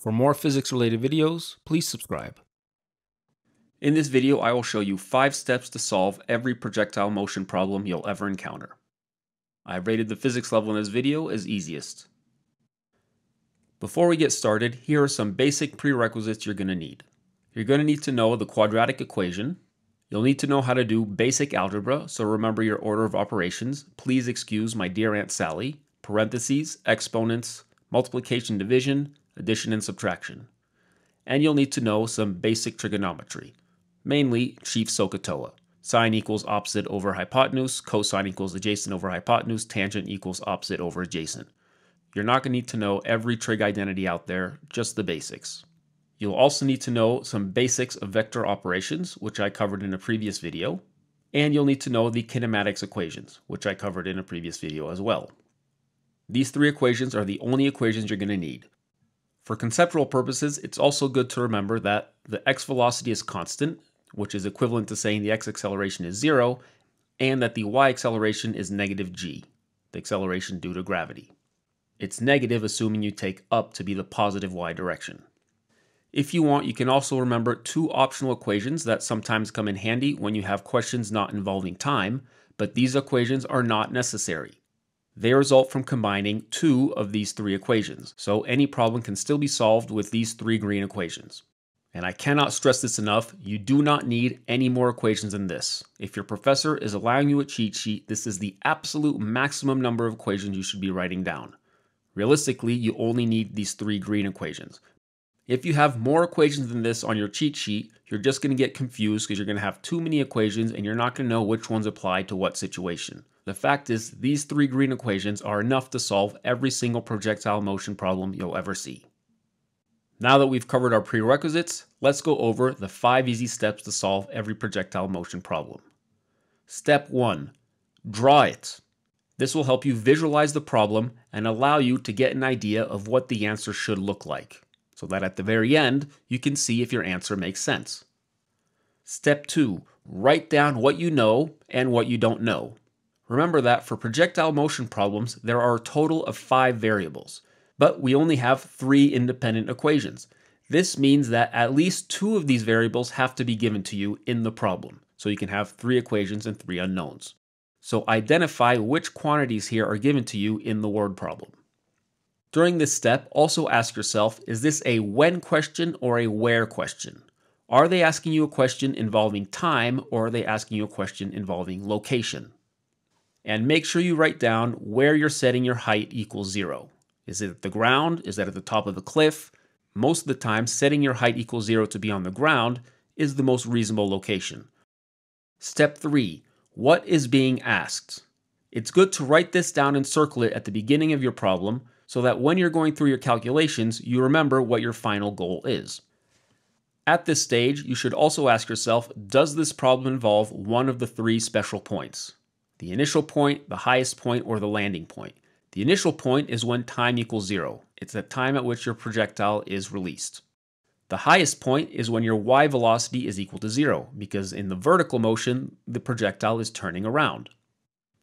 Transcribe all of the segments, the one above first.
For more physics-related videos, please subscribe. In this video, I will show you 5 steps to solve every projectile motion problem you'll ever encounter. I've rated the physics level in this video as easiest. Before we get started, here are some basic prerequisites you're going to need. You're going to need to know the quadratic equation. You'll need to know how to do basic algebra, so remember your order of operations. Please excuse my dear Aunt Sally. Parentheses, exponents, multiplication, division, addition and subtraction. And you'll need to know some basic trigonometry, mainly chief SOHCAHTOA. Sine equals opposite over hypotenuse, cosine equals adjacent over hypotenuse, tangent equals opposite over adjacent. You're not going to need to know every trig identity out there, just the basics. You'll also need to know some basics of vector operations, which I covered in a previous video. And you'll need to know the kinematics equations, which I covered in a previous video as well. These 3 equations are the only equations you're going to need. For conceptual purposes, it's also good to remember that the x velocity is constant, which is equivalent to saying the x acceleration is 0, and that the y acceleration is negative g, the acceleration due to gravity. It's negative assuming you take up to be the positive y direction. If you want, you can also remember 2 optional equations that sometimes come in handy when you have questions not involving time, but these equations are not necessary. They result from combining 2 of these 3 equations, so any problem can still be solved with these 3 green equations. And I cannot stress this enough, you do not need any more equations than this. If your professor is allowing you a cheat sheet, this is the absolute maximum number of equations you should be writing down. Realistically, you only need these 3 green equations. If you have more equations than this on your cheat sheet, you're just going to get confused because you're going to have too many equations and you're not going to know which ones apply to what situation. The fact is, these 3 green equations are enough to solve every single projectile motion problem you'll ever see. Now that we've covered our prerequisites, let's go over the 5 easy steps to solve every projectile motion problem. Step 1. Draw it. This will help you visualize the problem and allow you to get an idea of what the answer should look like, so that at the very end, you can see if your answer makes sense. Step 2. Write down what you know and what you don't know. Remember that for projectile motion problems, there are a total of 5 variables, but we only have 3 independent equations. This means that at least 2 of these variables have to be given to you in the problem, so you can have 3 equations and 3 unknowns. So identify which quantities here are given to you in the word problem. During this step, also ask yourself, is this a when question or a where question? Are they asking you a question involving time, or are they asking you a question involving location? And make sure you write down where you're setting your height equals 0. Is it at the ground? Is that at the top of the cliff? Most of the time, setting your height equals 0 to be on the ground is the most reasonable location. Step 3. What is being asked? It's good to write this down and circle it at the beginning of your problem so that when you're going through your calculations, you remember what your final goal is. At this stage, you should also ask yourself, does this problem involve one of the 3 special points? The initial point, the highest point, or the landing point. The initial point is when time equals 0. It's the time at which your projectile is released. The highest point is when your y velocity is equal to 0, because in the vertical motion, the projectile is turning around.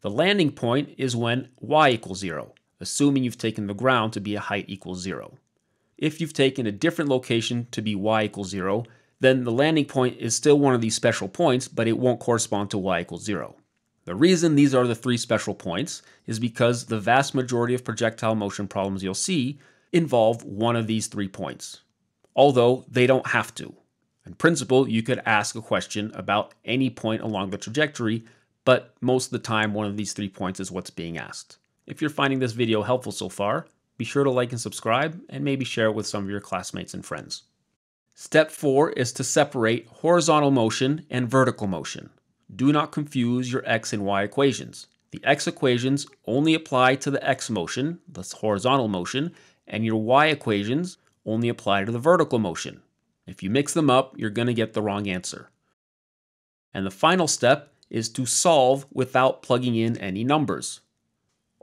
The landing point is when y equals 0, assuming you've taken the ground to be a height equals 0. If you've taken a different location to be y equals 0, then the landing point is still one of these special points, but it won't correspond to y equals 0. The reason these are the 3 special points is because the vast majority of projectile motion problems you'll see involve one of these 3 points, although they don't have to. In principle, you could ask a question about any point along the trajectory, but most of the time one of these 3 points is what's being asked. If you're finding this video helpful so far, be sure to like and subscribe, and maybe share it with some of your classmates and friends. Step 4 is to separate horizontal motion and vertical motion. Do not confuse your x and y equations. The x equations only apply to the x motion, the horizontal motion, and your y equations only apply to the vertical motion. If you mix them up, you're going to get the wrong answer. And the final step is to solve without plugging in any numbers.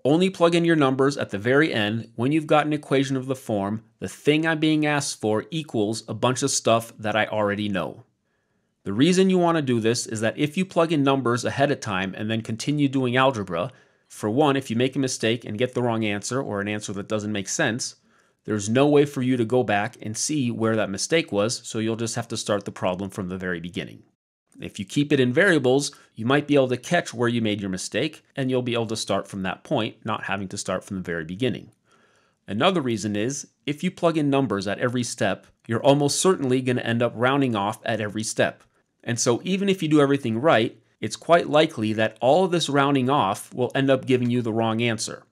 Only plug in your numbers at the very end when you've got an equation of the form, the thing I'm being asked for equals a bunch of stuff that I already know. The reason you want to do this is that if you plug in numbers ahead of time and then continue doing algebra, for one, if you make a mistake and get the wrong answer or an answer that doesn't make sense, there's no way for you to go back and see where that mistake was, so you'll just have to start the problem from the very beginning. If you keep it in variables, you might be able to catch where you made your mistake, and you'll be able to start from that point, not having to start from the very beginning. Another reason is, if you plug in numbers at every step, you're almost certainly going to end up rounding off at every step. And so even if you do everything right, it's quite likely that all of this rounding off will end up giving you the wrong answer.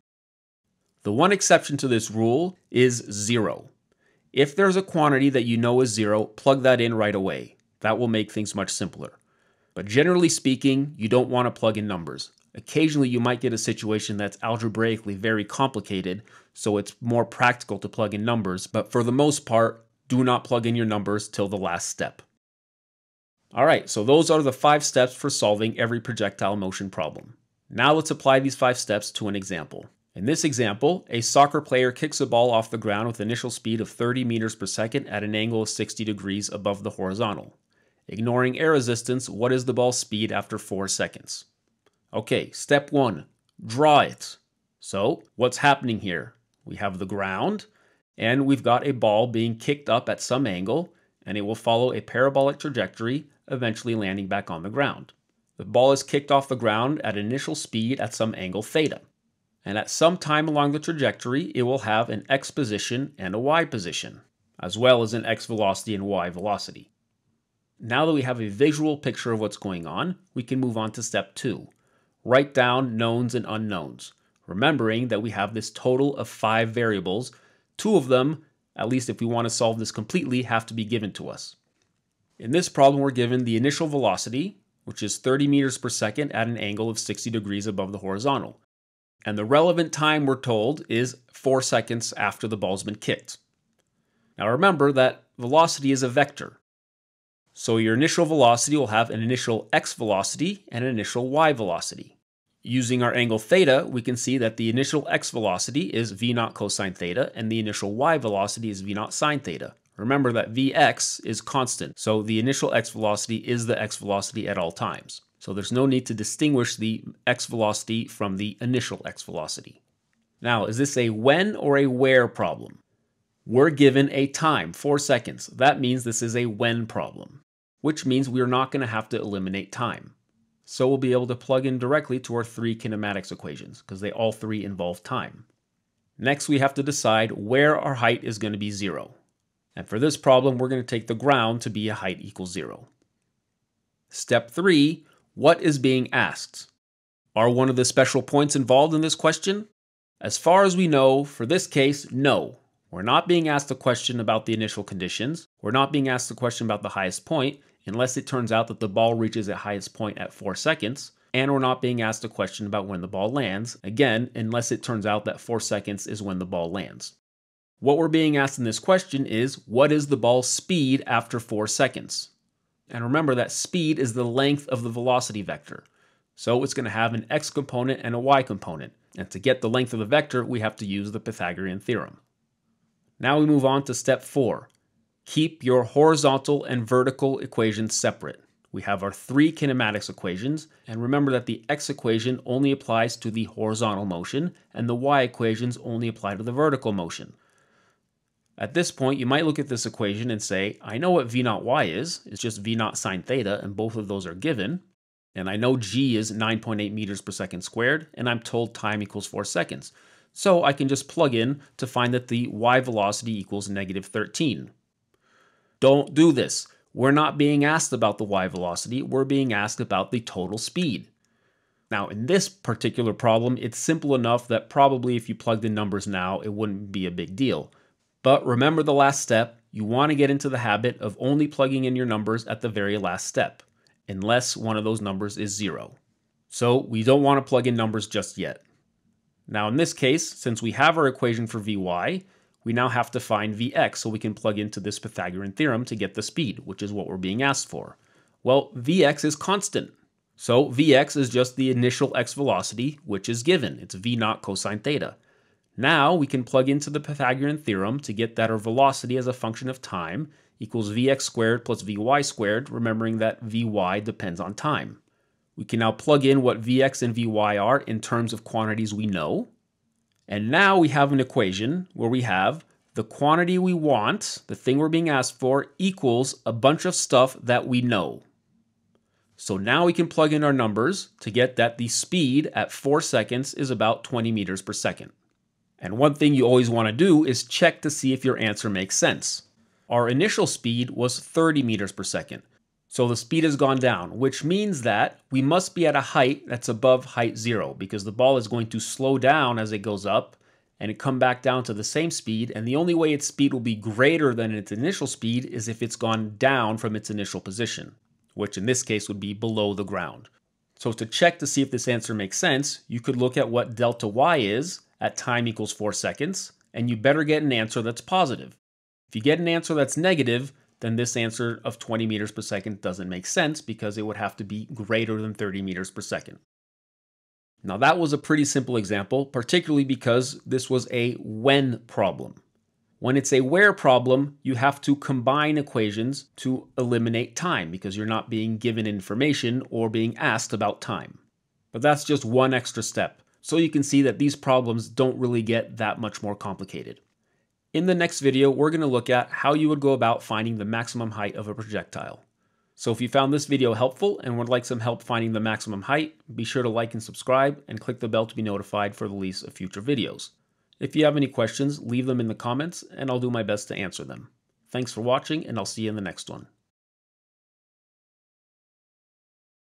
The one exception to this rule is 0. If there's a quantity that you know is 0, plug that in right away. That will make things much simpler. But generally speaking, you don't want to plug in numbers. Occasionally you might get a situation that's algebraically very complicated, so it's more practical to plug in numbers, but for the most part, do not plug in your numbers till the last step. Alright, so those are the 5 steps for solving every projectile motion problem. Now let's apply these 5 steps to an example. In this example, a soccer player kicks a ball off the ground with initial speed of 30 meters per second at an angle of 60 degrees above the horizontal. Ignoring air resistance, what is the ball's speed after 4 seconds? Okay, step 1, draw it. So, what's happening here? We have the ground, and we've got a ball being kicked up at some angle, and it will follow a parabolic trajectory, eventually landing back on the ground. The ball is kicked off the ground at initial speed at some angle theta. And at some time along the trajectory, it will have an x position and a y position, as well as an x velocity and y velocity. Now that we have a visual picture of what's going on, we can move on to step 2. Write down knowns and unknowns, remembering that we have this total of 5 variables. 2 of them, at least if we want to solve this completely, have to be given to us. In this problem, we're given the initial velocity, which is 30 meters per second at an angle of 60 degrees above the horizontal. And the relevant time, we're told, is 4 seconds after the ball's been kicked. Now remember that velocity is a vector. So your initial velocity will have an initial x velocity and an initial y velocity. Using our angle theta, we can see that the initial x velocity is v naught cosine theta and the initial y velocity is v naught sine theta. Remember that vx is constant, so the initial x velocity is the x velocity at all times. So there's no need to distinguish the x velocity from the initial x velocity. Now, is this a when or a where problem? We're given a time, 4 seconds. That means this is a when problem, which means we're not going to have to eliminate time. So we'll be able to plug in directly to our 3 kinematics equations, because they all 3 involve time. Next, we have to decide where our height is going to be 0. And for this problem, we're going to take the ground to be a height equals 0. Step 3, what is being asked? Are one of the special points involved in this question? As far as we know, for this case, no. We're not being asked a question about the initial conditions. We're not being asked a question about the highest point, unless it turns out that the ball reaches its highest point at 4 seconds. And we're not being asked a question about when the ball lands, again, unless it turns out that 4 seconds is when the ball lands. What we're being asked in this question is, what is the ball's speed after 4 seconds? And remember that speed is the length of the velocity vector. So it's going to have an x component and a y component. And to get the length of the vector, we have to use the Pythagorean theorem. Now we move on to step 4. Keep your horizontal and vertical equations separate. We have our 3 kinematics equations, and remember that the x equation only applies to the horizontal motion, and the y equations only apply to the vertical motion. At this point, you might look at this equation and say, I know what v naught y is. It's just v naught sine theta, and both of those are given. And I know g is 9.8 meters per second squared, and I'm told time equals 4 seconds. So I can just plug in to find that the y velocity equals negative 13. Don't do this. We're not being asked about the y velocity. We're being asked about the total speed. Now, in this particular problem, it's simple enough that probably if you plugged in numbers now, it wouldn't be a big deal. But remember the last step, you want to get into the habit of only plugging in your numbers at the very last step, unless one of those numbers is 0. So we don't want to plug in numbers just yet. Now in this case, since we have our equation for Vy, we now have to find Vx so we can plug into this Pythagorean theorem to get the speed, which is what we're being asked for. Well, Vx is constant. So Vx is just the initial x velocity, which is given. It's v naught cosine theta. Now we can plug into the Pythagorean theorem to get that our velocity as a function of time equals vx squared plus vy squared, remembering that vy depends on time. We can now plug in what vx and vy are in terms of quantities we know. And now we have an equation where we have the quantity we want, the thing we're being asked for, equals a bunch of stuff that we know. So now we can plug in our numbers to get that the speed at 4 seconds is about 20 meters per second. And one thing you always want to do is check to see if your answer makes sense. Our initial speed was 30 meters per second. So the speed has gone down, which means that we must be at a height that's above height 0, because the ball is going to slow down as it goes up and it come back down to the same speed, and the only way its speed will be greater than its initial speed is if it's gone down from its initial position, which in this case would be below the ground. So to check to see if this answer makes sense, you could look at what delta y is at time equals 4 seconds, and you better get an answer that's positive. If you get an answer that's negative, then this answer of 20 meters per second doesn't make sense because it would have to be greater than 30 meters per second. Now that was a pretty simple example, particularly because this was a when problem. When it's a where problem, you have to combine equations to eliminate time because you're not being given information or being asked about time. But that's just one extra step, so you can see that these problems don't really get that much more complicated. In the next video, we're going to look at how you would go about finding the maximum height of a projectile. So if you found this video helpful and would like some help finding the maximum height, be sure to like and subscribe and click the bell to be notified for the release of future videos. If you have any questions, leave them in the comments and I'll do my best to answer them. Thanks for watching, and I'll see you in the next one.